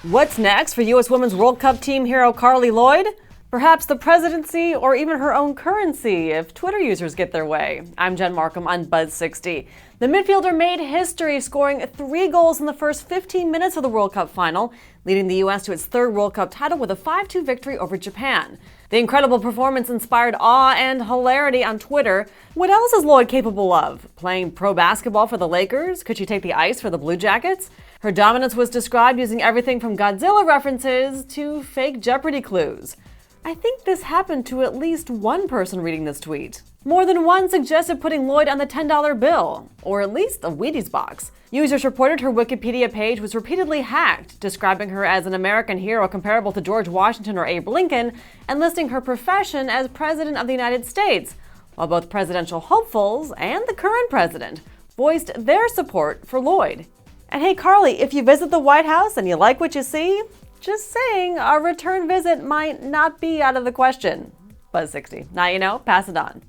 What's next for U.S. Women's World Cup team hero Carli Lloyd? Perhaps the presidency or even her own currency if Twitter users get their way. I'm Jen Markham on Buzz 60. The midfielder made history, scoring 3 goals in the first 15 minutes of the World Cup final, leading the U.S. to its 3rd World Cup title with a 5-2 victory over Japan. The incredible performance inspired awe and hilarity on Twitter. What else is Lloyd capable of? Playing pro basketball for the Lakers? Could she take the ice for the Blue Jackets? Her dominance was described using everything from Godzilla references to fake Jeopardy clues. I think this happened to at least one person reading this tweet. More than one suggested putting Lloyd on the $10 bill, or at least a Wheaties box. Users reported her Wikipedia page was repeatedly hacked, describing her as an American hero comparable to George Washington or Abe Lincoln, and listing her profession as President of the United States, while both presidential hopefuls and the current president voiced their support for Lloyd. And hey Carli, if you visit the White House and you like what you see, just saying, a return visit might not be out of the question. Buzz 60. Now you know, pass it on.